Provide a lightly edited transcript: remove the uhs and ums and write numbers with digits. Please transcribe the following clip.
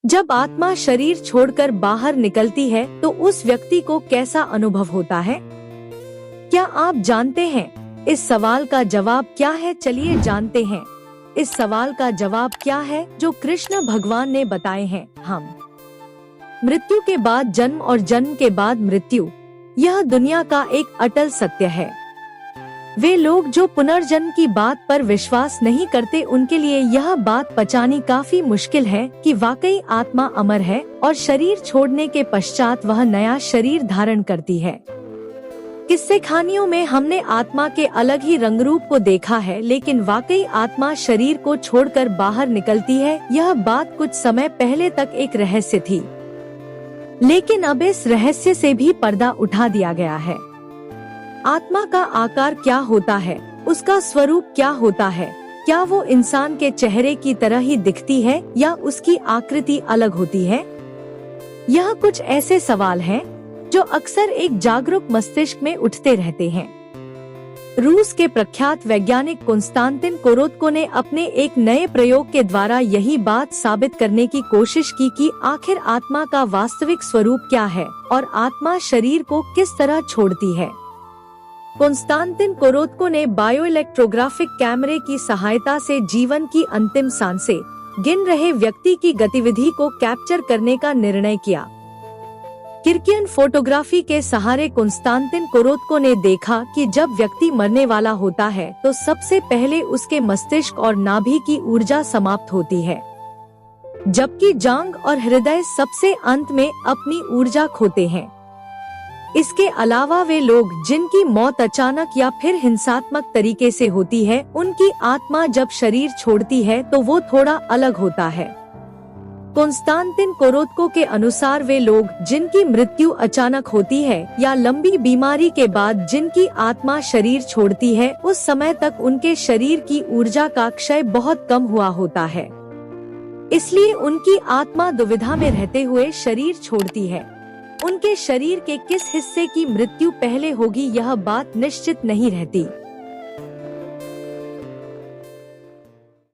जब आत्मा शरीर छोड़कर बाहर निकलती है तो उस व्यक्ति को कैसा अनुभव होता है? क्या आप जानते हैं इस सवाल का जवाब क्या है? चलिए जानते हैं इस सवाल का जवाब क्या है जो कृष्ण भगवान ने बताए हैं। हम मृत्यु के बाद जन्म और जन्म के बाद मृत्यु, यह दुनिया का एक अटल सत्य है। वे लोग जो पुनर्जन्म की बात पर विश्वास नहीं करते उनके लिए यह बात पचानी काफी मुश्किल है कि वाकई आत्मा अमर है और शरीर छोड़ने के पश्चात वह नया शरीर धारण करती है। किस्से कहानियों में हमने आत्मा के अलग ही रंग रूप को देखा है, लेकिन वाकई आत्मा शरीर को छोड़कर बाहर निकलती है, यह बात कुछ समय पहले तक एक रहस्य थी। लेकिन अब इस रहस्य से भी पर्दा उठा दिया गया है। आत्मा का आकार क्या होता है, उसका स्वरूप क्या होता है, क्या वो इंसान के चेहरे की तरह ही दिखती है या उसकी आकृति अलग होती है? यह कुछ ऐसे सवाल हैं जो अक्सर एक जागरूक मस्तिष्क में उठते रहते हैं। रूस के प्रख्यात वैज्ञानिक कॉन्स्टेंटिन कोरोत्को ने अपने एक नए प्रयोग के द्वारा यही बात साबित करने की कोशिश की कि आखिर आत्मा का वास्तविक स्वरूप क्या है और आत्मा शरीर को किस तरह छोड़ती है। कॉन्स्टेंटिन कोरोत्को ने बायोइलेक्ट्रोग्राफिक कैमरे की सहायता से जीवन की अंतिम सांसें गिन रहे व्यक्ति की गतिविधि को कैप्चर करने का निर्णय किया। किर्कियन फोटोग्राफी के सहारे कॉन्स्टेंटिन कोरोत्को ने देखा कि जब व्यक्ति मरने वाला होता है तो सबसे पहले उसके मस्तिष्क और नाभि की ऊर्जा समाप्त होती है, जबकि जांघ और हृदय सबसे अंत में अपनी ऊर्जा खोते हैं। इसके अलावा वे लोग जिनकी मौत अचानक या फिर हिंसात्मक तरीके से होती है, उनकी आत्मा जब शरीर छोड़ती है तो वो थोड़ा अलग होता है। कॉन्स्टेंटिन कोरोत्को के अनुसार वे लोग जिनकी मृत्यु अचानक होती है या लंबी बीमारी के बाद जिनकी आत्मा शरीर छोड़ती है, उस समय तक उनके शरीर की ऊर्जा का क्षय बहुत कम हुआ होता है। इसलिए उनकी आत्मा दुविधा में रहते हुए शरीर छोड़ती है। उनके शरीर के किस हिस्से की मृत्यु पहले होगी यह बात निश्चित नहीं रहती।